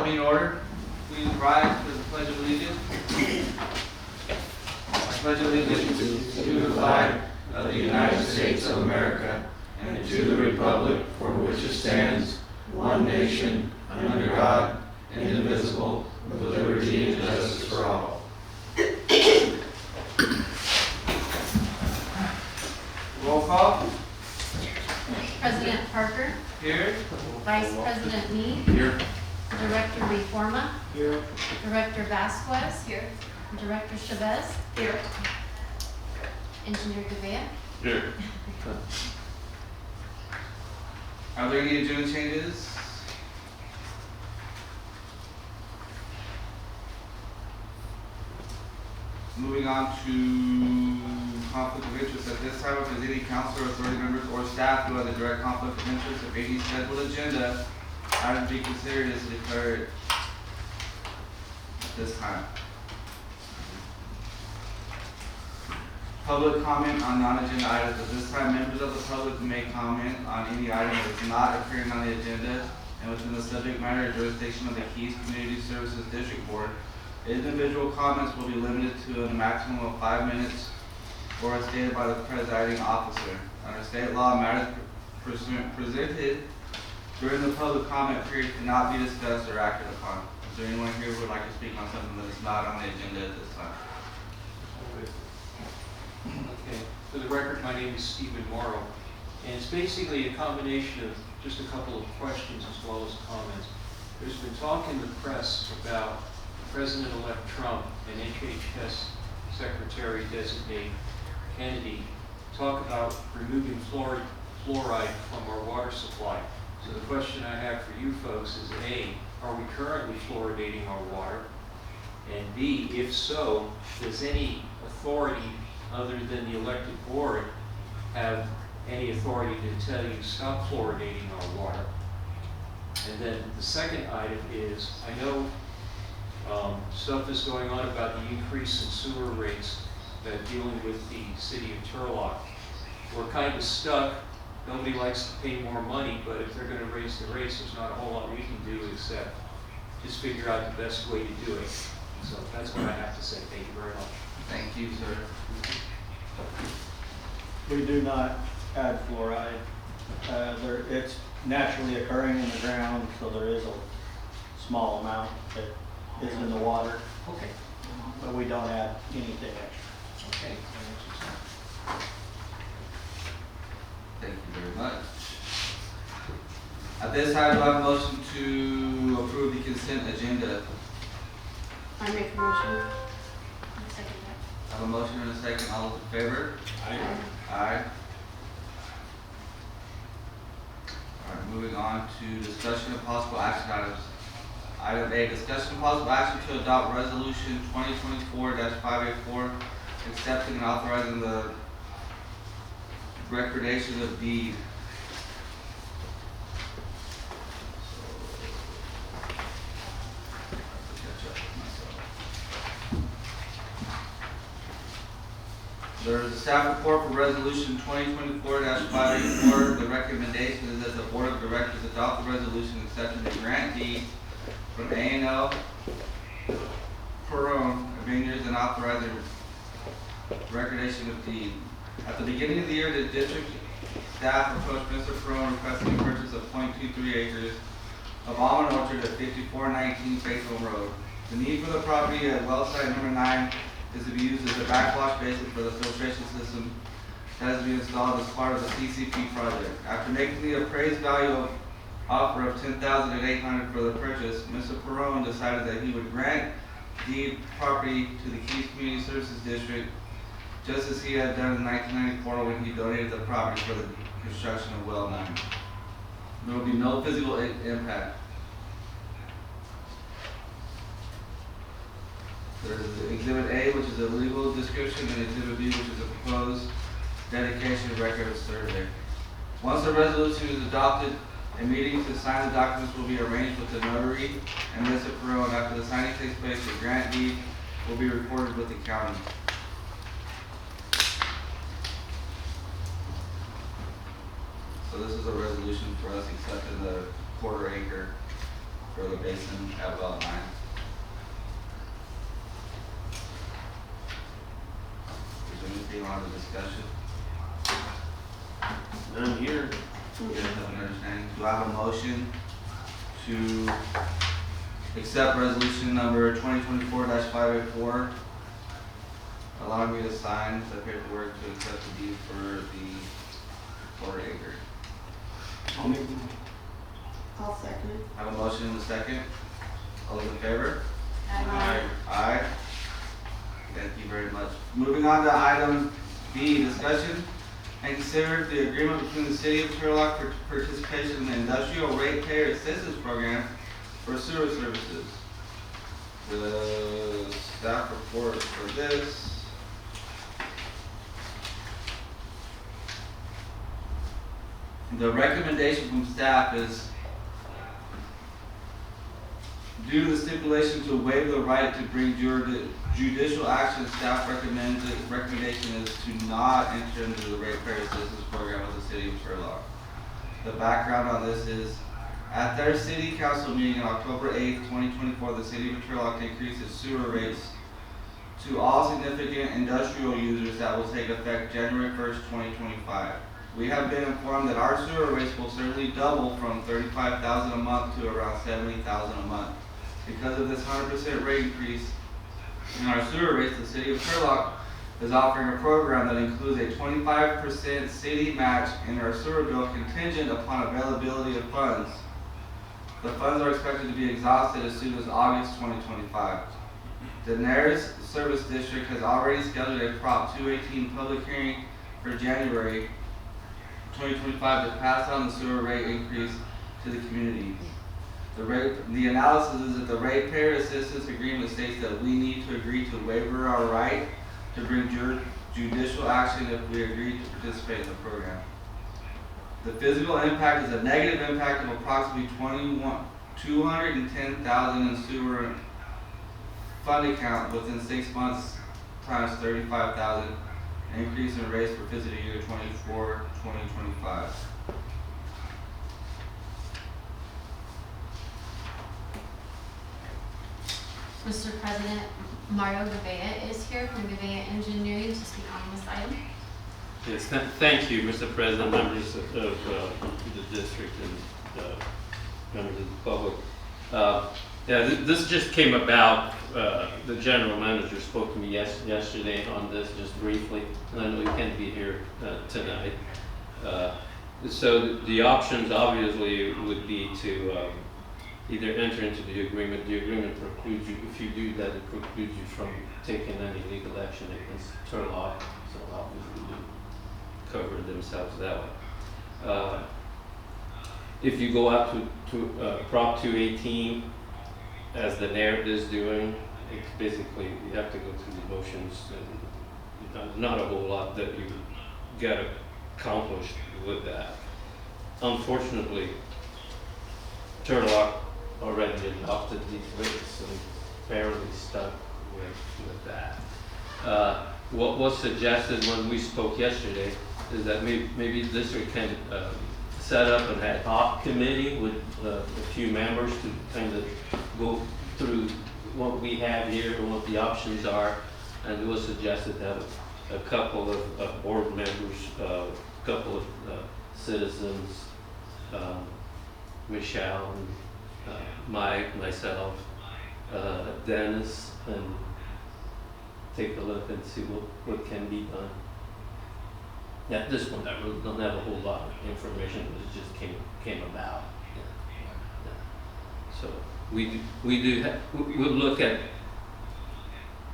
be in order. Please rise for the Pledge of Allegiance. I pledge allegiance to the flag of the United States of America and to the republic for which it stands, one nation, under God, indivisible, with liberty and justice for all. Roll call. President Parker, Here. Vice President Meade, Here. Director Reforma, Here. Director Vasquez, here, Director Chavez, here, Engineer Gouveia. Here. Are there any agenda changes? Moving on to conflict of interest. At this time, if there's any council or authority members or staff who have a direct conflict of interest, if any scheduled agenda item to be considered is declared at this time. Public comment on non-agenda items. At this time, members of the public may comment on any item that is not appearing on the agenda and within the subject matter or jurisdiction of the Keys Community Services District Board. Individual comments will be limited to a maximum of 5 minutes or as stated by the presiding officer. Under state law, matters presented during the public comment period cannot be discussed or acted upon. Is there anyone here who would like to speak on something that is not on the agenda at this time? Okay, for the record, my name is Stephen Morrow, and it's basically a combination of just a couple of questions as well as comments. There's been talk in the press about President-elect Trump and HHS Secretary-designate Kennedy talk about removing fluoride from our water supply. So the question I have for you folks is A, are we currently fluoridating our water? And B, if so, does any authority other than the elected board have any authority to tell you stop fluoridating our water? And then the second item is, I know stuff is going on about the increase in sewer rates dealing with the city of Turlock. We're kind of stuck. Nobody likes to pay more money, but if they're going to raise the rates, there's not a whole lot we can do except just figure out the best way to do it. So that's what I have to say. Thank you very much. Thank you, sir. We do not add fluoride. It's naturally occurring in the ground, so there is a small amount that is in the water, Okay. but we don't add anything extra. Okay. Thank you very much. At this time, do I have a motion to approve the consent agenda? I make a motion. I second that. I have a motion and a second. All those in favor? Aye. Alright, moving on to discussion of possible action items. Item A, discussion of possible action to adopt resolution 2024-584, accepting and authorizing the recordation of deed. There is a staff report for resolution 2024-584. The recommendation is that the board of directors adopt the resolution accepting the grant deed from A&L Perone Vineyards and authorizing recordation of deed. At the beginning of the year, the district staff approached Mr. Perone requesting the purchase of 0.23 acres of almond orchard at 5419 Faithful Road. The need for the property at well site number 9 is to be used as a backwash basin for the filtration system that is to be installed as part of the CCP project. After making the appraised value offer of $10,800 for the purchase, Mr. Perone decided that he would grant deed property to the Keys Community Services District, just as he had done in 1994 when he donated the property for the construction of well 9. There will be no physical impact. There is Exhibit A, which is a legal description, and Exhibit B, which is a proposed dedication record of survey. Once the resolution is adopted, a meeting to sign the documents will be arranged with the notary and Mr. Perone. After the signing takes place, the grant deed will be recorded with the county. So this is a resolution for us accepting the quarter acre for the basin at well 9. Is there anything on the discussion? None here. You guys have an understanding? Do I have a motion to accept resolution number 2024-584, allowing me to sign the paperwork to accept the deed for the quarter acre? I'll make the I'll second it. I have a motion and a second. All those in favor? Aye. Aye. Thank you very much. Moving on to item B, discussion and consider the agreement between the city of Turlock for participation in the industrial ratepayer assistance program for sewer services. The staff report for this. The recommendation from staff is, due to the stipulation to waive the right to bring judicial action, staff recommendation is to not enter into the ratepayer assistance program of the city of Turlock. The background on this is, at their city council meeting on October 8th, 2024, the city of Turlock increased its sewer rates to all significant industrial users that will take effect January 1st, 2025. We have been informed that our sewer rates will certainly double from $35,000 a month to around $70,000 a month. Because of this 100% rate increase in our sewer rates, the city of Turlock is offering a program that includes a 25% city match in our sewer bill contingent upon availability of funds. The funds are expected to be exhausted as soon as August 2025. The Nares Service District has already scheduled a Prop 218 public hearing for January 2025 to pass on the sewer rate increase to the community. The analysis is that the ratepayer assistance agreement states that we need to agree to waiver our right to bring judicial action if we agree to participate in the program. The physical impact is a negative impact of approximately $210,000 in sewer fund account within 6 months times 35,000, increase in rates for fiscal year 2025. Mr. President, Mario Gavea is here from Gavea Engineering to speak on this item. Yes, thank you, Mr. President, members of the district and members of the public. Yeah, this just came about. The general manager spoke to me yesterday on this just briefly, and I know he can't be here tonight. So the options obviously would be to either enter into the agreement. The agreement precludes you, if you do that, it precludes you from taking any legal action against Turlock, so obviously they cover themselves that way. If you go out to Prop 218, as the narrative is doing, it's basically, you have to go through the motions, and not a whole lot that you get accomplished with that. Unfortunately, Turlock already adopted these rates and fairly stuck with that. What was suggested when we spoke yesterday is that maybe the district can set up an ad hoc committee with a few members to kind of go through what we have here and what the options are. And it was suggested that a couple of board members, a couple of citizens, Michelle and Mike, myself, Dennis, and take a look and see what can be done. At this point, I really don't have a whole lot of information. It just came about. So we'll look at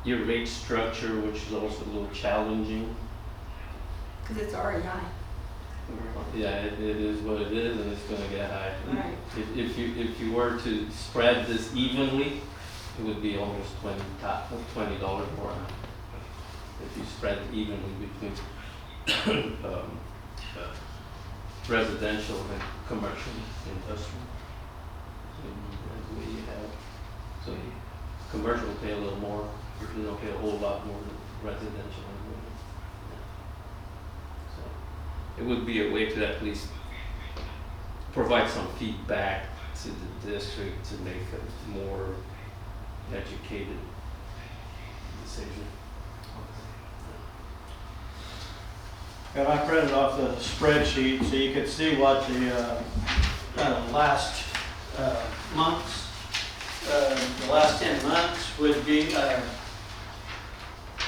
your rate structure, which is also a little challenging. Because it's already high. Yeah, it is what it is, and it's going to get high. Right. If you were to spread this evenly, it would be almost $20 more. If you spread it evenly between residential and commercial, industrial, the way you have. So commercial will pay a little more, you don't pay a whole lot more than residential. So it would be a way to at least provide some feedback to the district to make a more educated decision. And I printed off the spreadsheet so you could see what the last months, the last 10 months would be,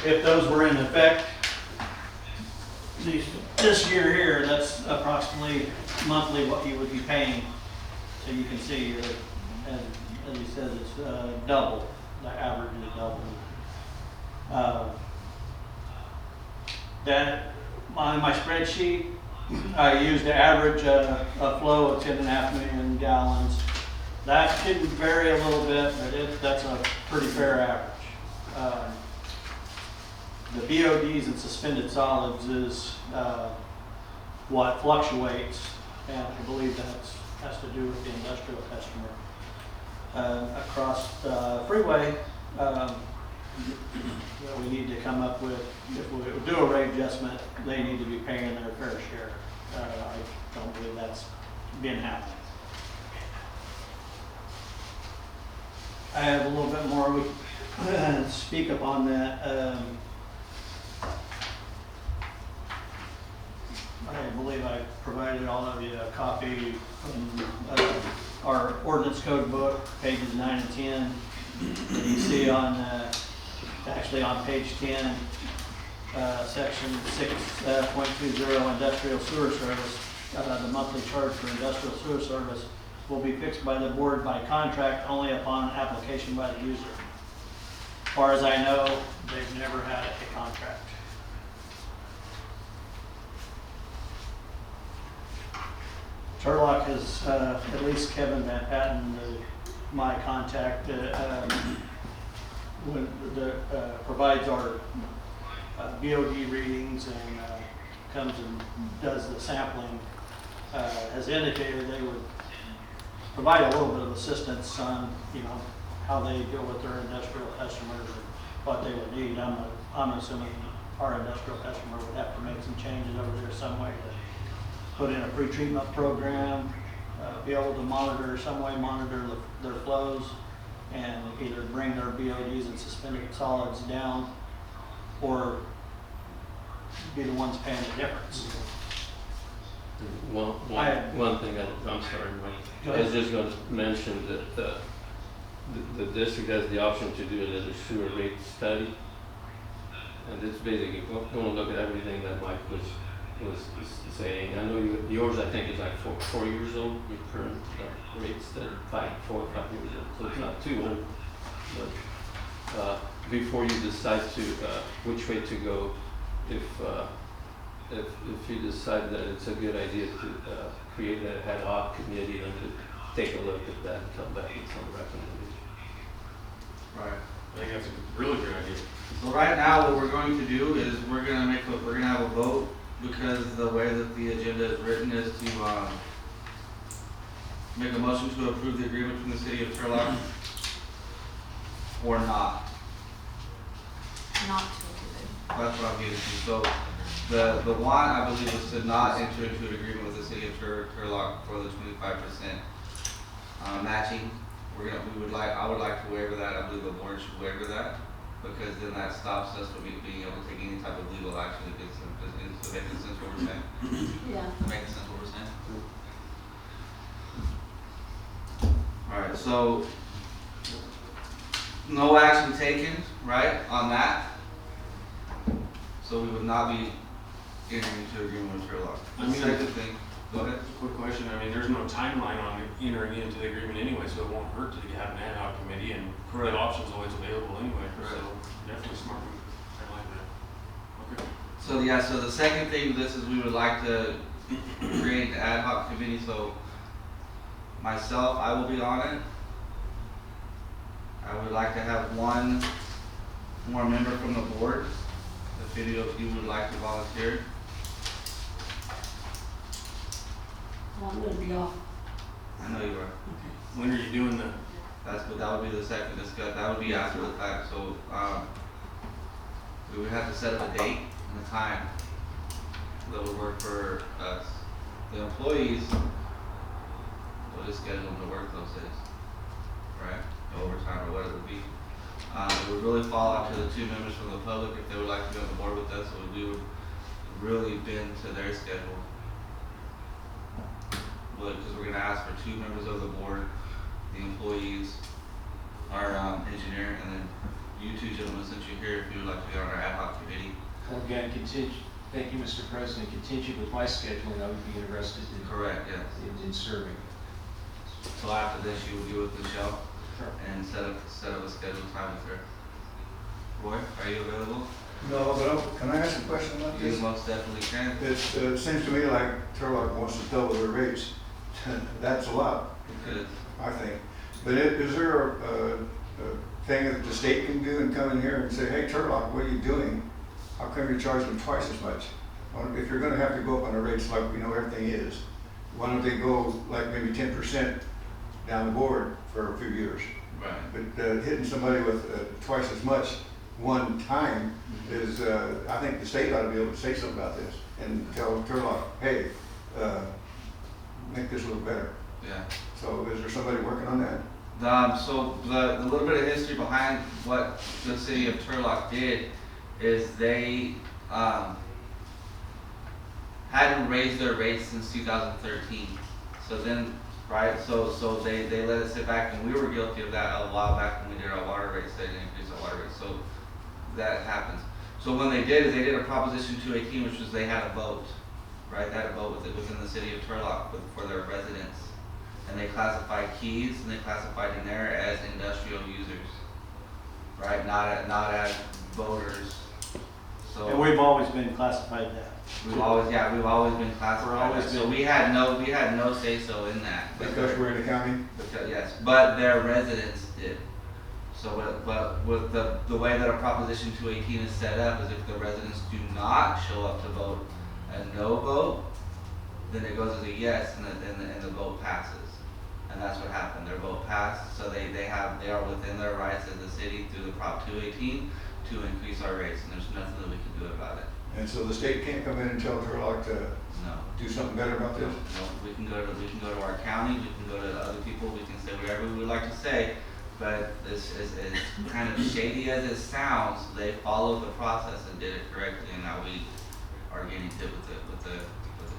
if those were in effect. This year here, that's approximately monthly what you would be paying. So you can see, as he says, it's double, the average is double. That, on my spreadsheet, I used the average a flow of 10.5 million gallons. That can vary a little bit, but that's a pretty fair average. The BODs and suspended solids is what fluctuates, and I believe that has to do with the industrial customer. Across the freeway, we need to come up with, if we do a rate adjustment, they need to be paying their fair share. I don't believe that's been happening. I have a little bit more we speak upon that. I believe I provided all of you a copy from our ordinance code book, pages 9 and 10. And you see on, actually on page 10, section 6.20, industrial sewer service, the monthly charge for industrial sewer service will be fixed by the board by contract only upon application by the user. As far as I know, they've never had a contract. Turlock is, at least Kevin Van Patten, my contact, provides our BOD readings and comes and does the sampling, has indicated they would provide a little bit of assistance on, how they deal with their industrial customers and what they would need. I'm assuming our industrial customer would have to make some changes over there some way to put in a pre-treatment program, be able to monitor their flows, and either bring their BODs and suspended solids down, or be the ones paying the difference. One thing, I'm sorry, Mike. I was just going to mention that the district has the option to do a sewer rate study. And it's basically going to look at everything that Mike was saying. I know yours, I think, is like 4 years old, your current rate study, 4 or 5 years old, so it's not too old. But before you decide to which way to go, if you decide that it's a good idea to create an ad hoc committee and to take a look at that and come back with some recommendations. Right. I think that's a really good idea. So right now, what we're going to do is we're gonna have a vote, because the way that the agenda is written is to make a motion to approve the agreement between the city of Turlock or not. Not to approve That's what I'm getting to. So the one, I believe, was to not enter into an agreement with the city of Turlock for the 25% matching. I would like to waiver that. I believe the board should waiver that, because then that stops us from being able to take any type of legal action against them. Does it make sense what we're saying? it. Yeah. Making sense what we're saying? Alright, so no action taken, right, on that. So we would not be entering into agreement with Turlock. I mean, Second thing, go ahead. Quick question, I mean, there's no timeline on entering into the agreement anyway, so it won't hurt to have an ad hoc committee, and Correct. that option's always available anyway, so Correct. definitely smart move. I like that. Okay. So yeah, so the second thing with this is we would like to create the ad hoc committee, so myself, I will be on it. I would like to have one more member from the board, if any of you would like to volunteer. Well, I'm gonna be off. I know you are. When are you doing the, That would be the second discuss, that would be after the fact, so, we would have to set up a date and a time that would work for us. The employees, we'll just schedule them to work those days, right? Overtime or whatever it would be. It would really fall out to the two members from the public if they would like to be on the board with us, so we would really bend to their schedule. But, because we're gonna ask for two members of the board, the employees, our engineer, and then you two gentlemen, since you're here, if you would like to be on our ad hoc committee. Again, thank you, Mr. President. Contingent with my scheduling, I would be interested Correct, yes. in serving. So after this, you will be with Michelle Sure. and set up a scheduled time with her. Roy, are you available? No, but can I ask a question about You this? most definitely can. It seems to me like Turlock wants to double their rates. That's a lot, Good. I think. But is there a thing that the state can do and come in here and say, hey, Turlock, what are you doing? How come you're charging them twice as much? If you're gonna have to go up on the rates like we know everything is, why don't they go like maybe 10% down the board for a few years? Right. But hitting somebody with twice as much one time is, I think the state ought to be able to say something about this and tell Turlock, hey, make this a little better. Yeah. So is there somebody working on that? So the little bit of history behind what the city of Turlock did is they hadn't raised their rates since 2013. So then, right, so they let us sit back, and we were guilty of that a while back when we did our water rates. They didn't increase our water rates, so that happens. So when they did is they did a Proposition 218, which was they had a vote, right? They had a vote within the city of Turlock for their residents. And they classified Keys and they classified Denera as industrial users, right? Not as voters. So And we've always been classified that. we've always been classified. We're always So been- we had no say so in that. Because we're in the county? Yes, but their residents did. So but with the way that a Proposition 218 is set up is if the residents do not show up to vote a no vote, then it goes as a yes and the vote passes. And that's what happened. Their vote passed, so they are within their rights as a city through the Prop 218 to increase our rates, and there's nothing that we can do about it. And so the state can't come in and tell Turlock to No. do something better about this? No, we can go to our county, we can go to other people, we can say whatever we would like to say, but this is kind of shady as it sounds, they followed the process and did it correctly, and now we are getting hit with the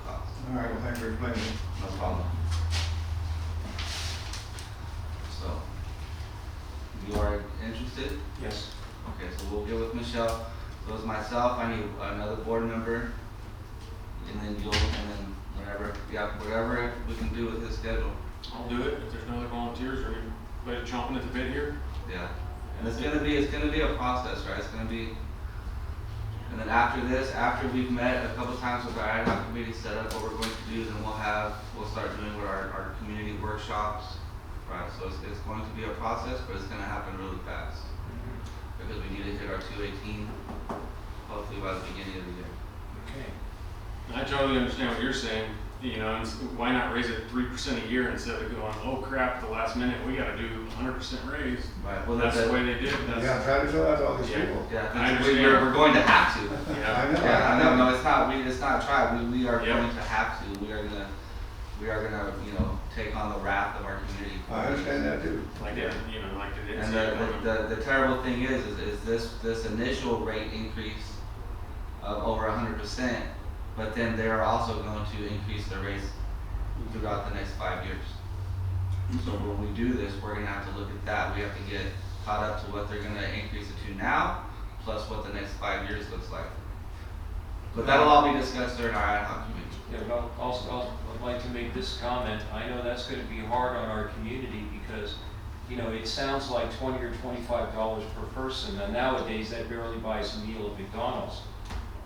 cost. All right, well, thanks for explaining. No problem. So, you are interested? Yes. Okay, so we'll get with Michelle. So it's myself, I need another board member, and then whatever we can do with his schedule. I'll do it if there's no other volunteers or anybody chomping at the bit here. Yeah. And it's gonna be a process, right? It's gonna be, and then after this, after we've met a couple times with our ad hoc committee, set up what we're going to do, then we'll start doing what our community workshops, right? So it's going to be a process, but it's gonna happen really fast. Because we need to hit our 218, hopefully by the beginning of the year. Okay. I totally understand what you're saying, you know, and why not raise it 3% a year instead of going, oh crap, at the last minute, we gotta do 100% raise. Right, well, That's the way they did it. Yeah, try to fill out all these Yeah. people. Yeah, I we're understand. going to have to. Yeah. I know. Yeah, I know, no, it's not tried, we are Yep. going to have to, we are gonna, take on the wrath of our community. I understand that too. Like it, you know, like it is. And the terrible thing is this initial rate increase of over 100%, but then they are also going to increase their rates throughout the next 5 years. So when we do this, we're gonna have to look at that, we have to get caught up to what they're gonna increase it to now, plus what the next 5 years looks like. But that'll all be discussed during our ad hoc committee. Yeah, but also, I'd like to make this comment. I know that's gonna be hard on our community because, it sounds like $20 or $25 per person, and nowadays that barely buys a meal at McDonald's.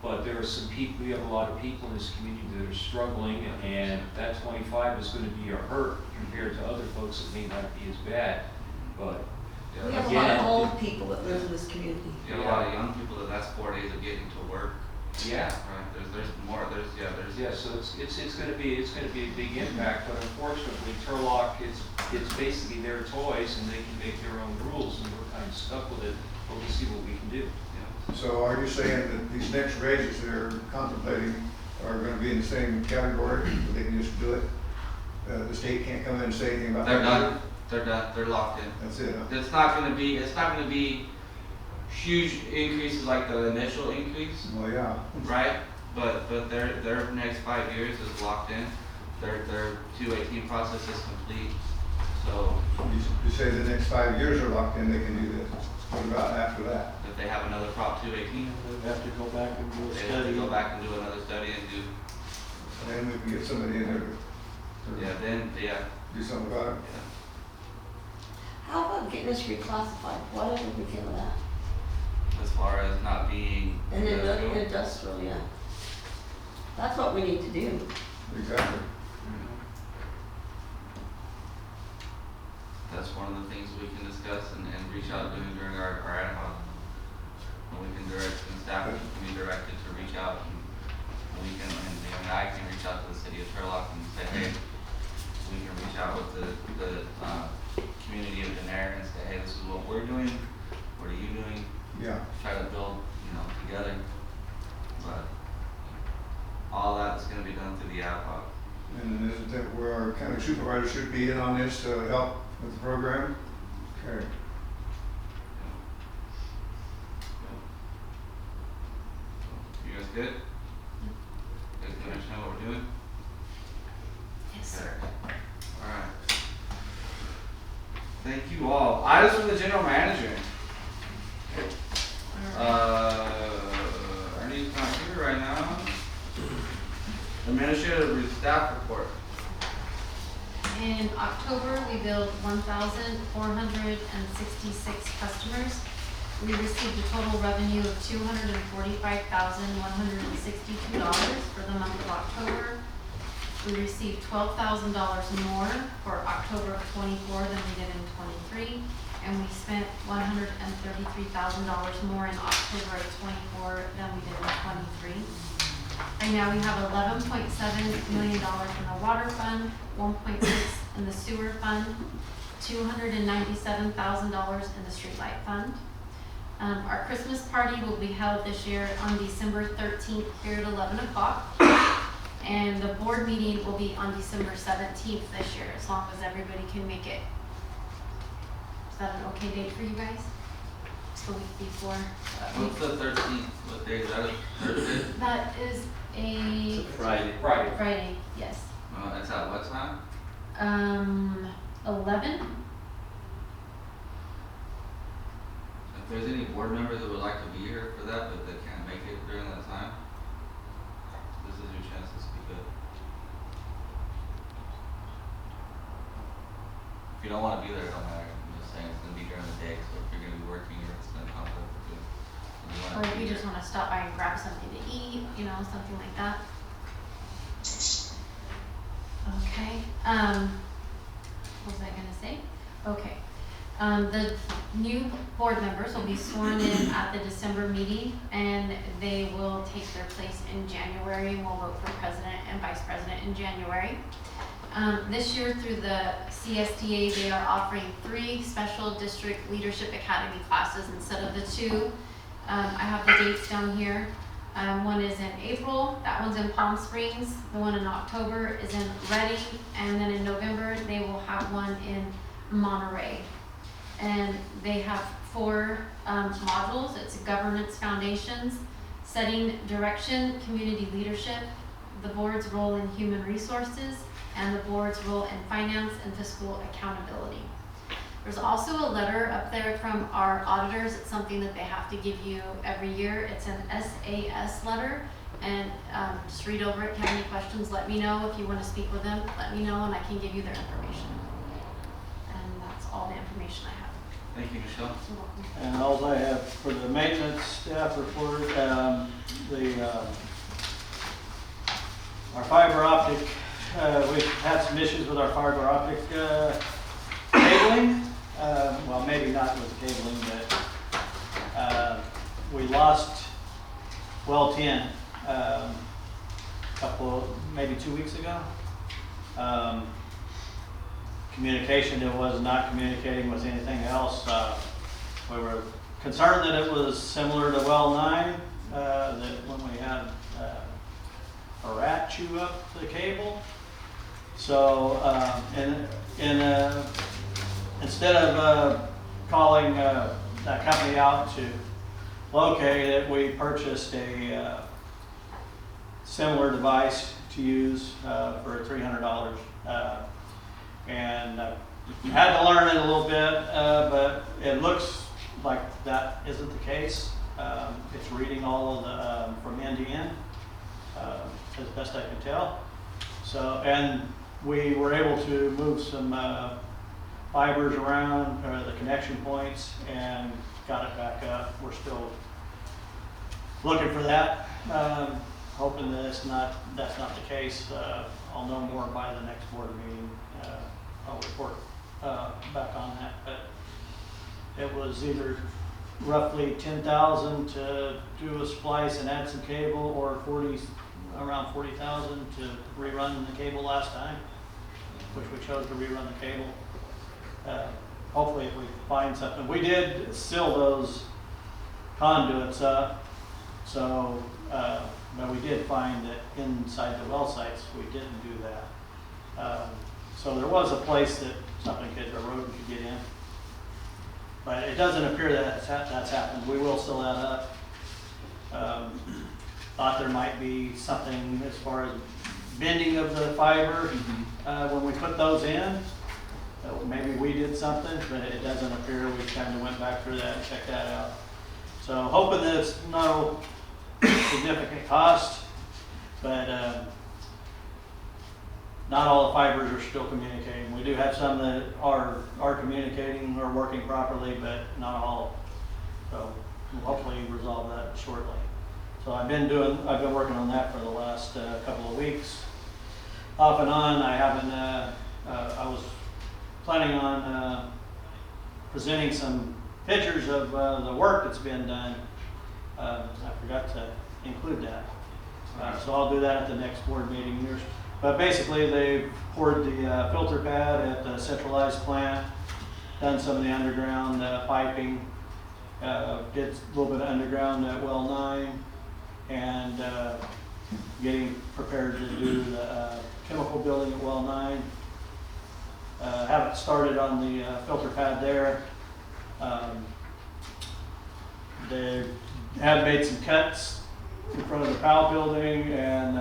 But there are some people, we have a lot of people in this community that are struggling, and that 25 is gonna be a hurt compared to other folks that may not be as bad. But Yeah, We have a that's- lot of Again, old people that live in this community. You have a lot of young people that's 4 days of getting to work, yeah, right? yeah, so it's gonna be a big impact, but unfortunately, Turlock, it's basically their toys and they can make their own rules and we're kind of stuck with it, but we'll see what we can do. So are you saying that these next raises they're contemplating are gonna be in the same category, they can just do it? The state can't come in and say anything about They're that? done, they're done, they're locked in. That's it, huh? It's not gonna be huge increases like the initial increase, Well, yeah. right? But their next 5 years is locked in. Their 218 process is complete. So You say the next 5 years are locked in, they can do this. What about after that? if they have another Prop 218, They have to go back and do a they have to study. go back and do another study and do, Then we can get somebody in there to do something about it. yeah. How about getting us reclassified? What did we feel of that? As far as not being And then industrial. industrial, yeah. That's what we need to do. Exactly. That's one of the things we can discuss and reach out during our ad hoc. And we can direct, and staff can be directed to reach out and we can, and I can reach out to the city of Turlock and say, hey, we can reach out with the community of Denair and say, hey, this is what we're doing, what are you doing? Yeah. Try to build, together. But all that's gonna be done through the ad hoc. And then isn't that where our county supervisor should be in on this to help with the program? Okay. You guys good? You guys understand what we're doing? Yes, sir. Alright. Thank you all. Items from the general manager. Ernie's not here right now. Administrative staff report. In October, we billed 1,466 customers. We received a total revenue of $245,162 for the month of October. We received $12,000 more for October of '24 than we did in '23, and we spent $133,000 more in October of '24 than we did in '23. Right now, we have $11.7 million in the water fund, 1.6 in the sewer fund, $297,000 in the streetlight fund. Our Christmas party will be held this year on December 13th here at 11 o'clock. And the board meeting will be on December 17th this year, as long as everybody can make it. Is that an okay date for you guys? It's the week before. What's the 13th? What day is that? Thursday? That is It's a a Friday. Friday, yes. It's at what time? 11? If there's any board members that would like to be here for that, but they can't make it during that time, this is your chance to speak up. If you don't want to be there, it don't matter. I'm just saying it's gonna be during the day, so if you're gonna be working or it's gonna conflict with you. Or if you just wanna stop by and grab something to eat, something like that. Okay, what was I gonna say? Okay, the new board members will be sworn in at the December meeting, and they will take their place in January, and we'll vote for president and vice president in January. This year through the CSDA, they are offering 3 special district leadership academy classes instead of the 2. I have the dates down here. One is in April, that one's in Palm Springs. The one in October is in Reading, and then in November, they will have one in Monterey. And they have 4 modules. It's governance foundations, setting direction, community leadership, the board's role in human resources, and the board's role in finance and fiscal accountability. There's also a letter up there from our auditors. It's something that they have to give you every year. It's an SAS letter, and just read over it. If you have any questions, let me know. If you want to speak with them, let me know, and I can give you their information. And that's all the information I have. Thank you, Michelle. You're welcome. And all I have for the maintenance staff report, our fiber optic, we've had some issues with our fiber optic cabling. Well, maybe not with the cabling, but we lost well 10 maybe 2 weeks ago. Communication, it was not communicating with anything else. We were concerned that it was similar to well 9, that when we had a rat chew up the cable. So, instead of calling that company out to locate it, we purchased a similar device to use for $300. And had to learn it a little bit, but it looks like that isn't the case. It's reading all of the, from end to end, as best I can tell. So, and we were able to move some fibers around, the connection points, and got it back up. We're still looking for that, hoping that that's not the case. I'll know more by the next board meeting. I'll report back on that, but it was either roughly 10,000 to do a splice and add some cable, or around 40,000 to rerun the cable last time, which we chose to rerun the cable. Hopefully if we find something. We did seal those conduits up, so, but we did find that inside the well sites, we didn't do that. So there was a place that a rodent could get in. But it doesn't appear that that's happened. We will seal that up. Thought there might be something as far as bending of the fiber when we put those in. Maybe we did something, but it doesn't appear. We kind of went back through that and checked that out. So hoping that it's no significant cost, but not all the fibers are still communicating. We do have some that are communicating or working properly, but not all. So we'll hopefully resolve that shortly. So I've been working on that for the last couple of weeks. Off and on, I haven't, I was planning on presenting some pictures of the work that's been done. I forgot to include that. So I'll do that at the next board meeting here. But basically, they poured the filter pad at the centralized plant, done some of the underground piping, did a little bit of underground at well 9, and getting prepared to do the chemical building at well 9. Haven't started on the filter pad there. They have made some cuts in front of the POW building and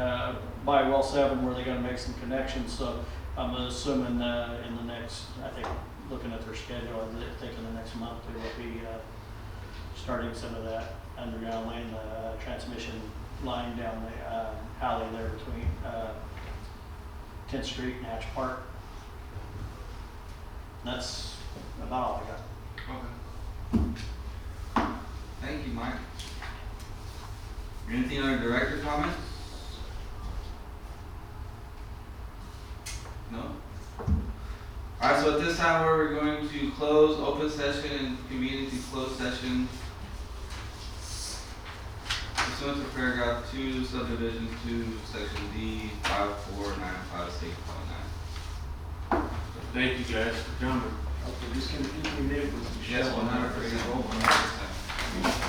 by well 7 where they're going to make some connections. So I'm assuming in the next, I think, looking at their schedule, I think in the next month they will be starting some of that underground, laying the transmission line down the alley there between 10th Street and Hatch Park. That's about all I got. Okay. Thank you, Mike. Anything under director comments? No? Alright, so at this time we're going to close open session and convene into closed session pursuant to paragraph 2, subdivision 2, section D, 54956.9. Thank you guys for coming. Okay, just gonna keep me with Yes, 100%.